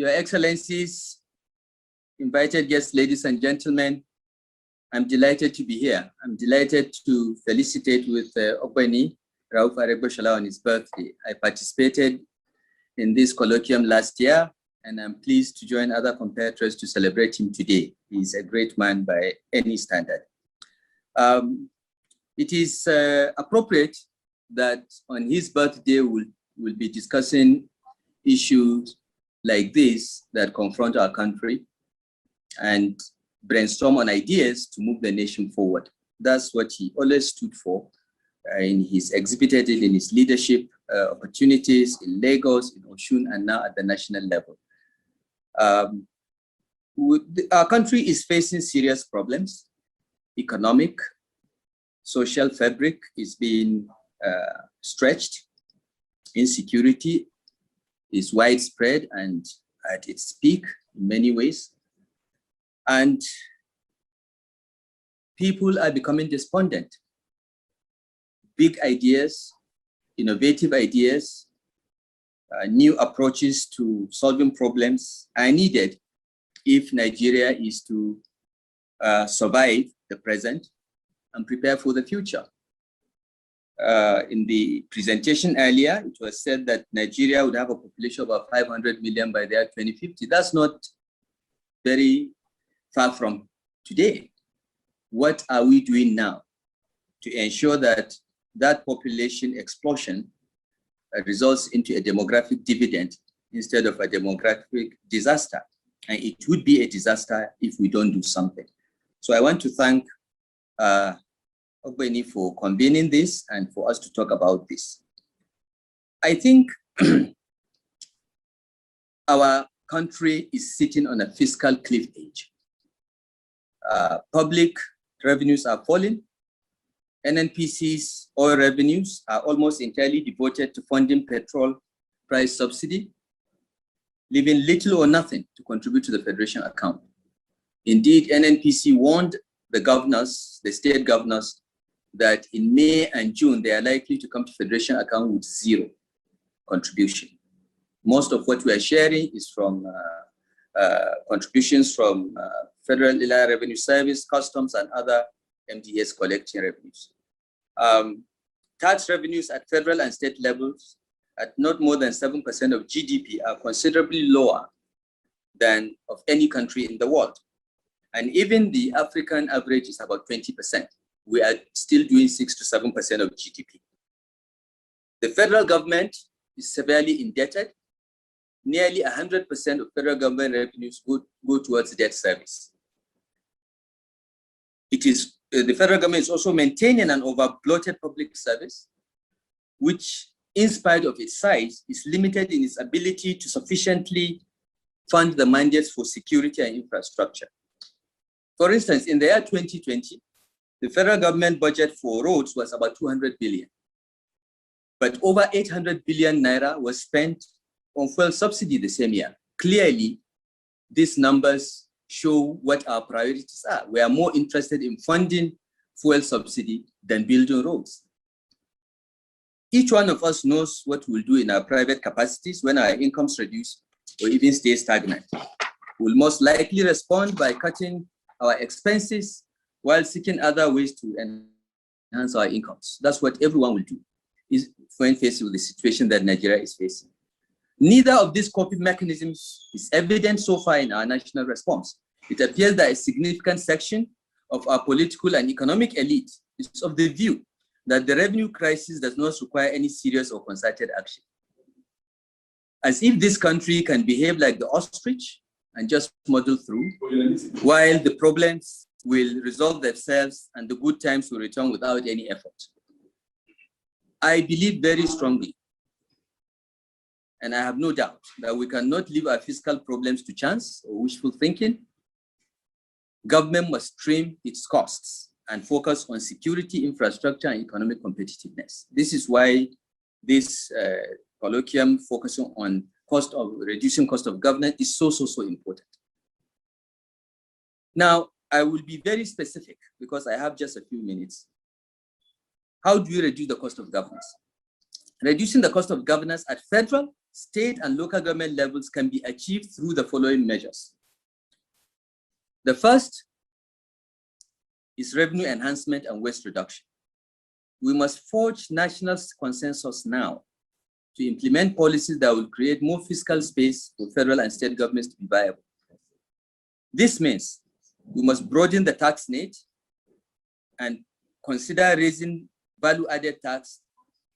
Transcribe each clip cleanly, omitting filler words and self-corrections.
Your Excellencies, invited guests, ladies and gentlemen, I'm delighted to be here. I'm delighted to felicitate with Ogbeni Rauf Aregbesola on his birthday. I participated in this colloquium last year, and I'm pleased to join other compatriots to celebrate him today. He's a great man by any standard. It is appropriate that on his birthday we'll be discussing issues like this that confront our country and brainstorm on ideas to move the nation forward. That's what he always stood for, and he's exhibited it in his leadership opportunities in Lagos, in Osun, and now at the national level. Our country is facing serious problems. Economic, social fabric is being stretched. Insecurity is widespread and at its peak in many ways. And people are becoming despondent. Big ideas, innovative ideas, new approaches to solving problems are needed if Nigeria is to survive the present and prepare for the future. In the presentation earlier, it was said that Nigeria would have a population of about 500 million by the year 2050. That's not very far from today. What are we doing now to ensure that that population explosion results into a demographic dividend instead of a demographic disaster? And it would be a disaster if we don't do something. So I want to thank Ogbeni for convening this and for us to talk about this. I think our country is sitting on a fiscal cliff edge. Public revenues are falling. NNPC's oil revenues are almost entirely devoted to funding petrol price subsidy, leaving little or nothing to contribute to the Federation account. Indeed, NNPC warned the governors, the state governors, that in May and June, they are likely to come to Federation account with zero contribution. Most of what we are sharing is from contributions from Federal Inland Revenue Service, Customs, and other MDS collecting revenues. Tax revenues at federal and state levels at not more than 7% of GDP are considerably lower than of any country in the world. And even the African average is about 20%. We are still doing 6 to 7% of GDP. The federal government is severely indebted. Nearly 100% of federal government revenues go towards debt service. It is, the federal government is also maintaining an over-bloated public service, which, in spite of its size, is limited in its ability to sufficiently fund the mandates for security and infrastructure. For instance, in the year 2020, the federal government budget for roads was about 200 billion. But over 800 billion naira was spent on fuel subsidy the same year. Clearly, these numbers show what our priorities are. We are more interested in funding fuel subsidy than building roads. Each one of us knows what we'll do in our private capacities when our incomes reduce or even stay stagnant. We'll most likely respond by cutting our expenses while seeking other ways to enhance our incomes. That's what everyone will do when faced with the situation that Nigeria is facing. Neither of these coping mechanisms is evident so far in our national response. It appears that a significant section of our political and economic elite is of the view that the revenue crisis does not require any serious or concerted action. As if this country can behave like the ostrich and just muddle through, while the problems will resolve themselves and the good times will return without any effort. I believe very strongly, and I have no doubt, that we cannot leave our fiscal problems to chance or wishful thinking. Government must trim its costs and focus on security, infrastructure, and economic competitiveness. This is why this colloquium focusing on reducing cost of governance is so important. Now, I will be very specific because I have just a few minutes. How do we reduce the cost of governance? Reducing the cost of governance at federal, state and local government levels can be achieved through the following measures. The first is revenue enhancement and waste reduction. We must forge national consensus now to implement policies that will create more fiscal space for federal and state governments to be viable. This means we must broaden the tax net and consider raising value-added tax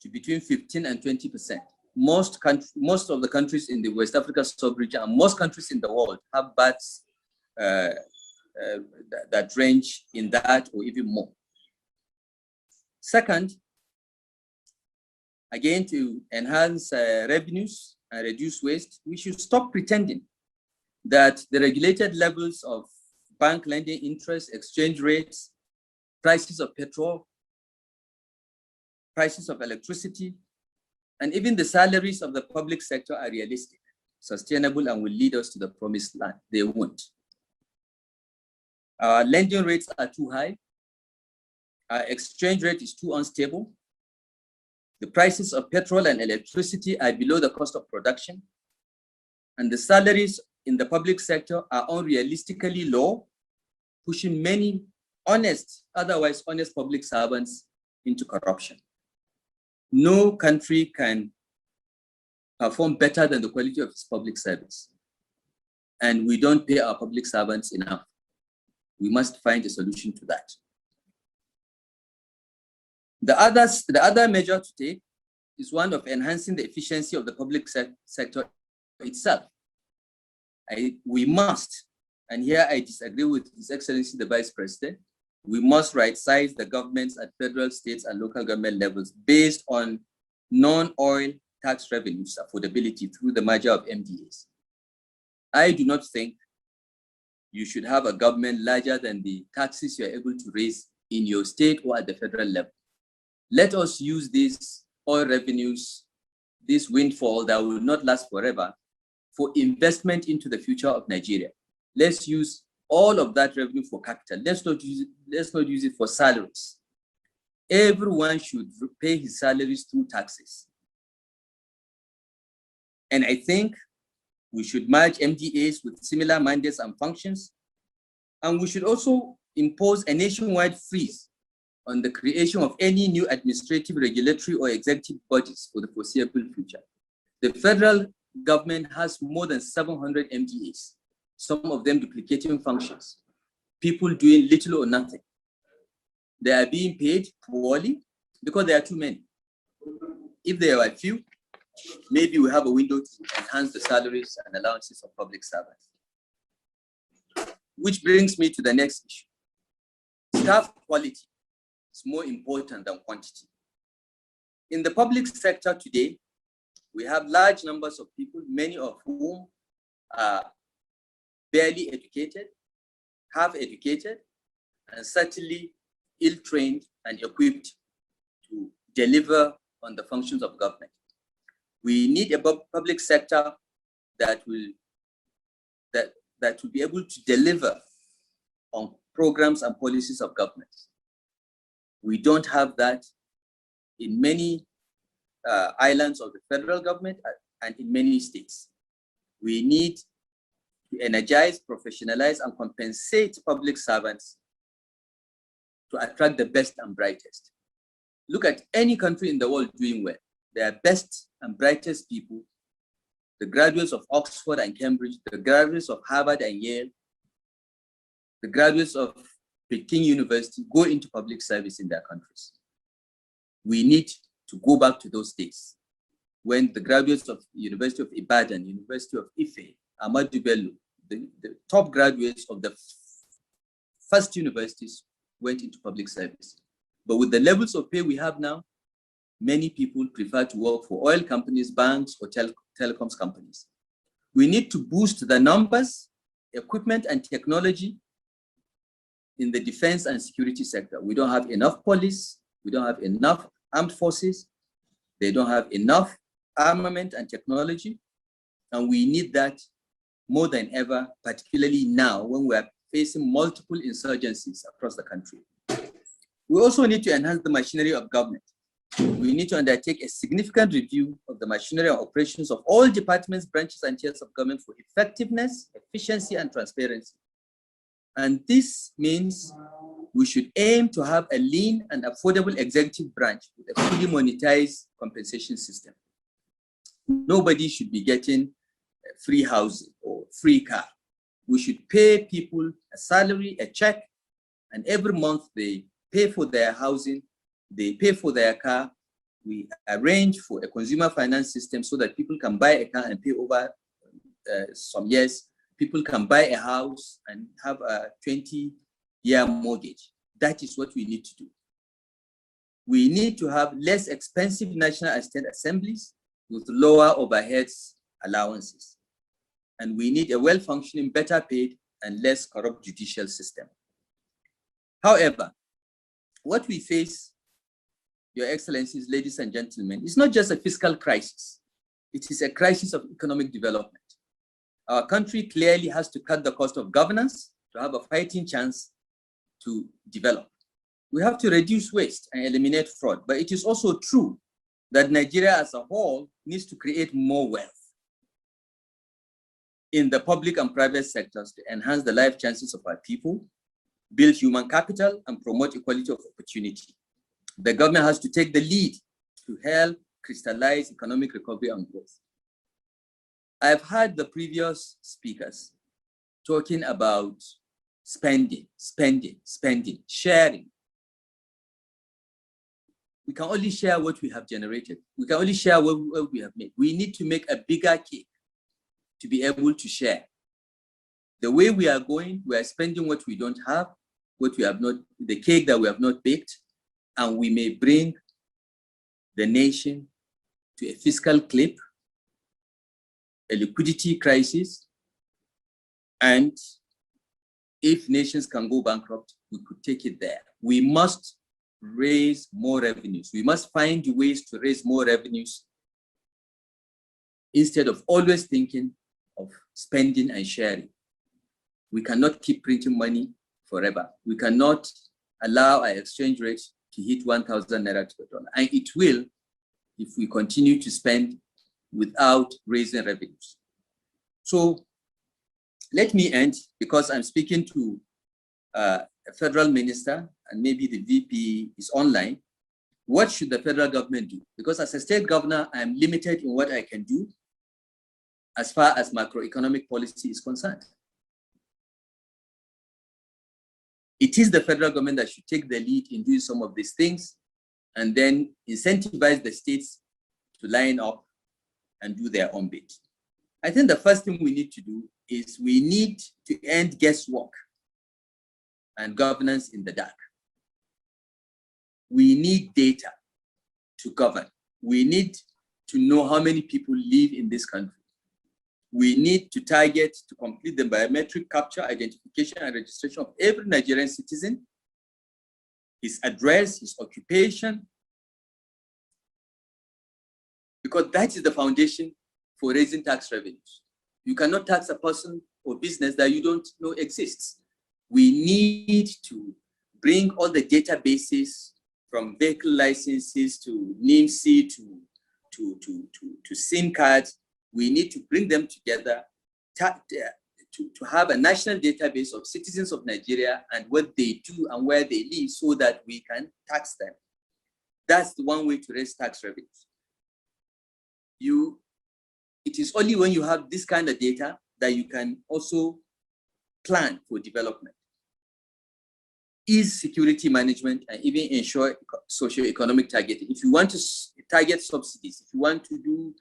to between 15 and 20%. Most of the countries in the West Africa sub-region and most countries in the world have BATs that range in that or even more. Second, again, to enhance revenues and reduce waste, we should stop pretending that the regulated levels of bank lending interest, exchange rates, prices of petrol, prices of electricity, and even the salaries of the public sector are realistic, sustainable, and will lead us to the promised land. They won't. Our lending rates are too high. Our exchange rate is too unstable. The prices of petrol and electricity are below the cost of production. And the salaries in the public sector are unrealistically low, pushing many honest, otherwise honest public servants into corruption. No country can perform better than the quality of its public service. And we don't pay our public servants enough. We must find a solution to that. The other measure to take is one of enhancing the efficiency of the public sector itself. We must, and here I disagree with His Excellency the Vice President, we must right-size the governments at federal, states, and local government levels based on non-oil tax revenues affordability through the merger of MDAs. I do not think you should have a government larger than the taxes you are able to raise in your state or at the federal level. Let us use these oil revenues, this windfall that will not last forever, for investment into the future of Nigeria. Let's use all of that revenue for capital. Let's not use it for salaries. Everyone should pay his salaries through taxes. And I think we should merge MDAs with similar mandates and functions. And we should also impose a nationwide freeze on the creation of any new administrative, regulatory, or executive bodies for the foreseeable future. The federal government has more than 700 MDAs, some of them duplicating functions, people doing little or nothing. They are being paid poorly because there are too many. If there are few, maybe we have a window to enhance the salaries and allowances of public servants. Which brings me to the next issue. Staff quality is more important than quantity. In the public sector today, we have large numbers of people, many of whom are barely educated, half educated, and certainly ill-trained and equipped to deliver on the functions of government. We need a public sector that will be able to deliver on programs and policies of government. We don't have that in many islands of the federal government and in many states. We need to energize, professionalize, and compensate public servants to attract the best and brightest. Look at any country in the world doing well. Their best and brightest people, the graduates of Oxford and Cambridge, the graduates of Harvard and Yale, the graduates of Peking University go into public service in their countries. We need to go back to those days when the graduates of the University of Ibadan, University of Ife, Ahmadu Bello, the top graduates of the first universities went into public service. But with the levels of pay we have now, many people prefer to work for oil companies, banks, or telecoms companies. We need to boost the numbers, equipment, and technology in the defense and security sector. We don't have enough police, we don't have enough armed forces, they don't have enough armament and technology, and we need that more than ever, particularly now when we are facing multiple insurgencies across the country. We also need to enhance the machinery of government. We need to undertake a significant review of the machinery and operations of all departments, branches, and tiers of government for effectiveness, efficiency, and transparency. And this means we should aim to have a lean and affordable executive branch with a fully monetized compensation system. Nobody should be getting free housing or free car. We should pay people a salary, a check, and every month they pay for their housing, they pay for their car. We arrange for a consumer finance system so that people can buy a car and pay over some years. People can buy a house and have a 20-year mortgage. That is what we need to do. We need to have less expensive national and state assemblies with lower overheads allowances. And we need a well-functioning, better paid, and less corrupt judicial system. However, what we face, Your Excellencies, ladies and gentlemen, is not just a fiscal crisis. It is a crisis of economic development. Our country clearly has to cut the cost of governance to have a fighting chance to develop. We have to reduce waste and eliminate fraud, but it is also true that Nigeria as a whole needs to create more wealth in the public and private sectors to enhance the life chances of our people, build human capital, and promote equality of opportunity. The government has to take the lead to help crystallize economic recovery and growth. I've heard the previous speakers talking about spending, sharing. We can only share what we have generated. We can only share what we have made. We need to make a bigger cake to be able to share. The way we are going, we are spending what we don't have, what we have not, the cake that we have not baked, and we may bring the nation to a fiscal cliff, a liquidity crisis, and if nations can go bankrupt, we could take it there. We must raise more revenues. We must find ways to raise more revenues instead of always thinking of spending and sharing. We cannot keep printing money forever. We cannot allow our exchange rate to hit 1,000 naira to the dollar. And it will if we continue to spend without raising revenues. So let me end, because I'm speaking to a federal minister and maybe the VP is online. What should the federal government do? Because as a state governor, I'm limited in what I can do as far as macroeconomic policy is concerned. It is the federal government that should take the lead in doing some of these things and then incentivize the states to line up and do their own bit. I think the first thing we need to do is we need to end guesswork and governance in the dark. We need data to govern. We need to know how many people live in this country. We need to target to complete the biometric capture, identification, and registration of every Nigerian citizen, his address, his occupation, because that is the foundation for raising tax revenues. You cannot tax a person or business that you don't know exists. We need to bring all the databases from vehicle licenses to NIMC to SIM cards. We need to bring them together to have a national database of citizens of Nigeria and what they do and where they live so that we can tax them. That's the one way to raise tax revenues. It is only when you have this kind of data that you can also plan for development, ease security management, and even ensure socio-economic targeting. If you want to target subsidies, if you want to do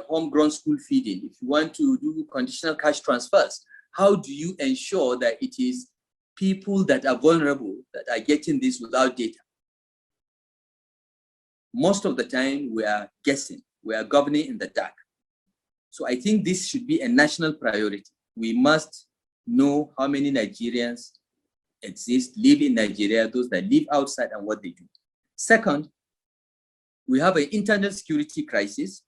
homegrown school feeding, if you want to do conditional cash transfers, how do you ensure that it is people that are vulnerable that are getting this without data? Most of the time we are guessing, we are governing in the dark. So I think this should be a national priority. We must know how many Nigerians exist, live in Nigeria, those that live outside, and what they do. Second, we have an internal security crisis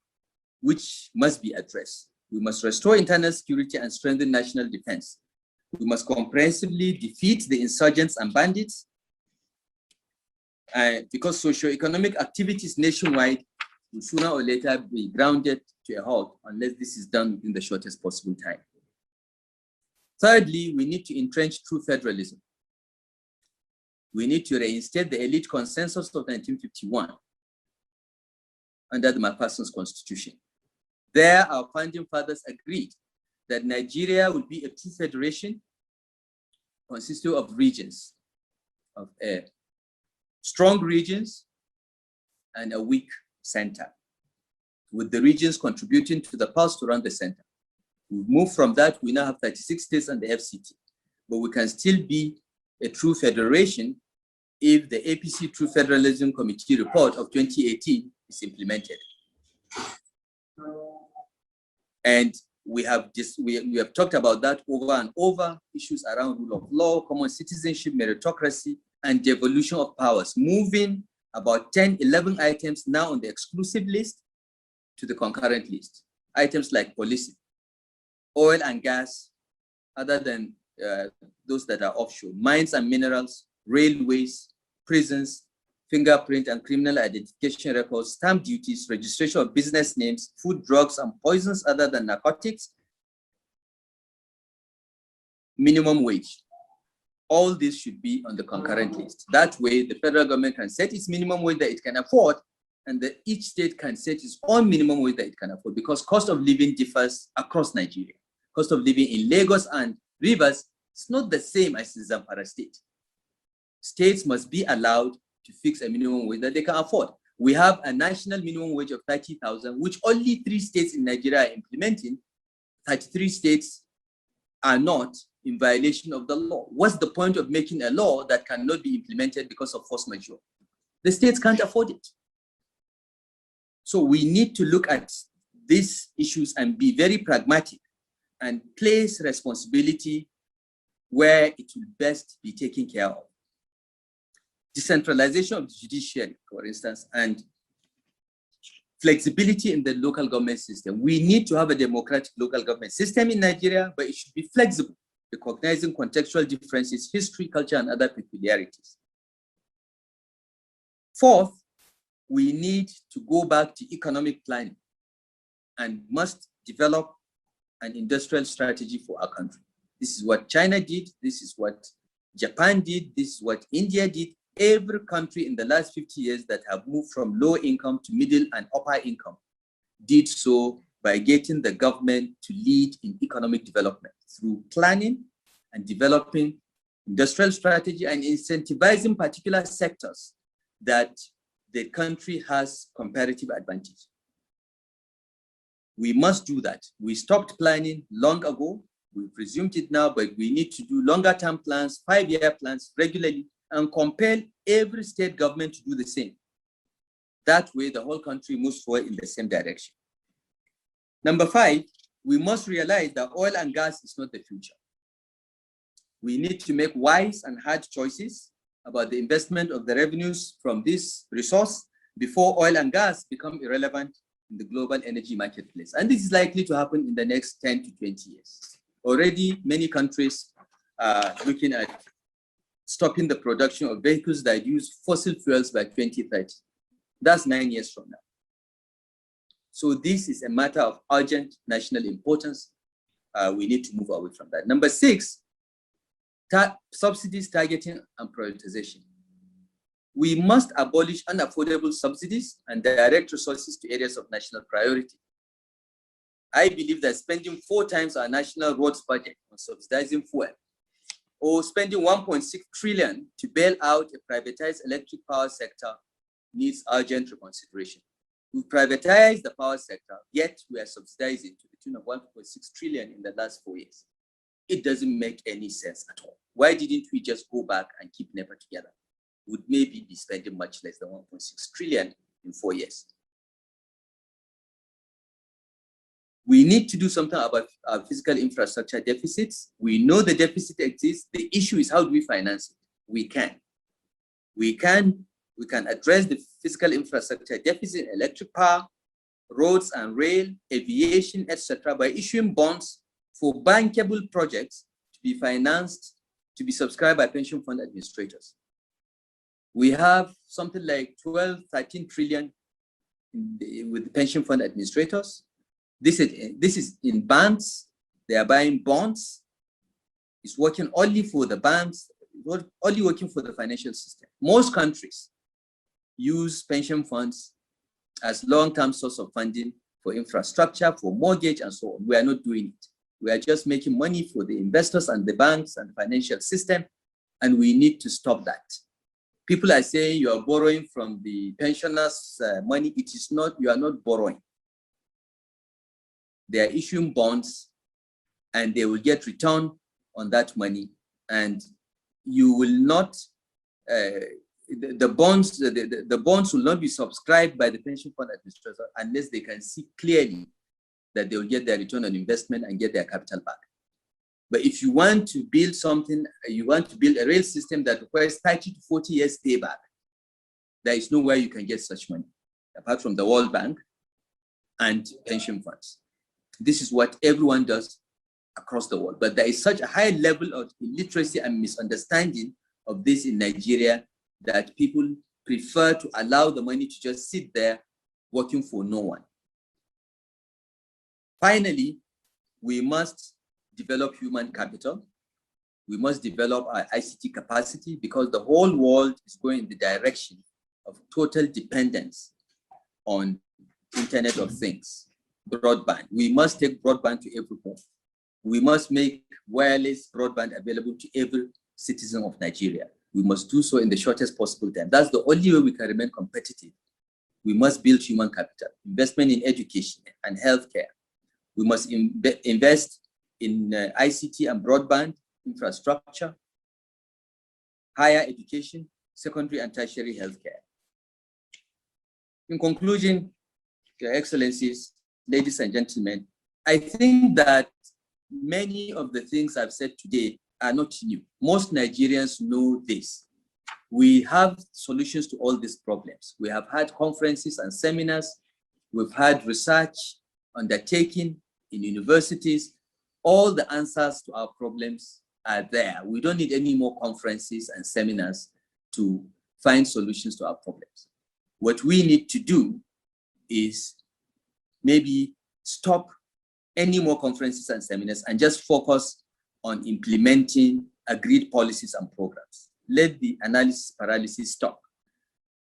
which must be addressed. We must restore internal security and strengthen national defense. We must comprehensively defeat the insurgents and bandits. because socio-economic activities nationwide will sooner or later be grounded to a halt unless this is done within the shortest possible time. Thirdly, we need to entrench true federalism. We need to reinstate the elite consensus of 1951 under the Macpherson's Constitution. There, our founding fathers agreed that Nigeria would be a true federation consisting of regions, of strong regions and a weak center, with the regions contributing to the pulse to run the center. We've moved from that, we now have 36 states and the FCT, but we can still be a true federation if the APC True Federalism Committee report of 2018 is implemented. And we have talked about that over and over, issues around rule of law, common citizenship, meritocracy, and devolution of powers, moving about 10, 11 items now on the exclusive list to the concurrent list. Items like policing, oil and gas, other than those that are offshore, mines and minerals, railways, prisons, fingerprint and criminal identification records, stamp duties, registration of business names, food, drugs, and poisons other than narcotics, minimum wage. All this should be on the concurrent list. That way, the federal government can set its minimum wage that it can afford, and each state can set its own minimum wage that it can afford, because cost of living differs across Nigeria. Cost of living in Lagos and Rivers is not the same as in Zamfara state. States must be allowed to fix a minimum wage that they can afford. We have a national minimum wage of 30,000, which only 3 states in Nigeria are implementing. 33 states are not in violation of the law. What's the point of making a law that cannot be implemented because of force majeure? The states can't afford it. So we need to look at these issues and be very pragmatic and place responsibility where it will best be taken care of. Decentralization of the judiciary, for instance, and flexibility in the local government system. We need to have a democratic local government system in Nigeria, but it should be flexible, recognizing contextual differences, history, culture, and other peculiarities. Fourth, we need to go back to economic planning and must develop an industrial strategy for our country. This is what China did. This is what Japan did. This is what India did. Every country in the last 50 years that have moved from low income to middle and upper income did so by getting the government to lead in economic development through planning and developing industrial strategy and incentivizing particular sectors that the country has comparative advantage. We must do that. We stopped planning long ago. We've resumed it now, but we need to do longer term plans, 5-year plans regularly, and compel every state government to do the same. That way, the whole country moves forward in the same direction. Number 5, we must realize that oil and gas is not the future. We need to make wise and hard choices about the investment of the revenues from this resource before oil and gas become irrelevant in the global energy marketplace. And this is likely to happen in the next 10 to 20 years. Already, many countries are looking at stopping the production of vehicles that use fossil fuels by 2030. That's 9 years from now. So this is a matter of urgent national importance. We need to move away from that. Number 6, subsidies, targeting, and prioritization. We must abolish unaffordable subsidies and direct resources to areas of national priority. I believe that spending 4 times our national roads budget on subsidizing fuel, or spending 1.6 trillion to bail out a privatized electric power sector, needs urgent reconsideration. We privatized the power sector, yet we are subsidizing to the tune of 1.6 trillion in the last 4 years. It doesn't make any sense at all. Why didn't we just go back and keep NEPA together? Would maybe be spending much less than 1.6 trillion in 4 years. We need to do something about our physical infrastructure deficits. We know the deficit exists. The issue is, how do we finance it? We can address the physical infrastructure deficit, electric power, roads and rail, aviation, etc., by issuing bonds for bankable projects to be financed, to be subscribed by pension fund administrators. We have something like 12, 13 trillion with the pension fund administrators. This is in banks. They are buying bonds. It's working only for the banks, only working for the financial system. Most countries use pension funds as long-term source of funding for infrastructure, for mortgage, and so on. We are not doing it. We are just making money for the investors and the banks and the financial system, and we need to stop that. People are saying you are borrowing from the pensioners' money. It is not, you are not borrowing. They are issuing bonds, and they will get return on that money, and you will not, the bonds will not be subscribed by the pension fund administrator unless they can see clearly that they will get their return on investment and get their capital back. But if you want to build something, you want to build a rail system that requires 30 to 40 years payback, there is nowhere you can get such money, apart from the World Bank and pension funds. This is what everyone does across the world. But there is such a high level of illiteracy and misunderstanding of this in Nigeria that people prefer to allow the money to just sit there working for no one. Finally, we must develop human capital. We must develop our ICT capacity, because the whole world is going in the direction of total dependence on Internet of Things, broadband. We must take broadband to every home. We must make wireless broadband available to every citizen of Nigeria. We must do so in the shortest possible time. That's the only way we can remain competitive. We must build human capital, investment in education and healthcare. We must invest in ICT and broadband infrastructure, higher education, secondary and tertiary healthcare. In conclusion, Your Excellencies, ladies and gentlemen, I think that many of the things I've said today are not new. Most Nigerians know this. We have solutions to all these problems. We have had conferences and seminars. We've had research undertaken in universities. All the answers to our problems are there. We don't need any more conferences and seminars to find solutions to our problems. What we need to do is maybe stop any more conferences and seminars and just focus on implementing agreed policies and programs. Let the analysis paralysis stop.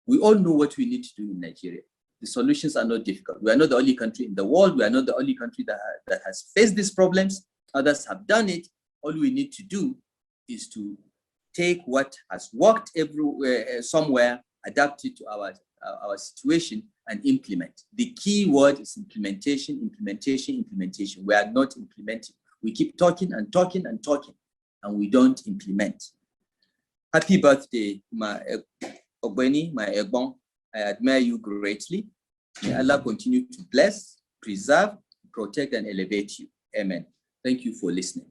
We all know what we need to do in Nigeria. The solutions are not difficult. We are not the only country in the world. We are not the only country that has faced these problems. Others have done it. All we need to do is to take what has worked everywhere, somewhere, adapt it to our situation and implement. The key word is implementation, implementation, implementation. We are not implementing. We keep talking and talking and talking, and we don't implement. Happy birthday, my Ogbeni, my Egbon. I admire you greatly. May Allah continue to bless, preserve, protect, and elevate you. Amen. Thank you for listening.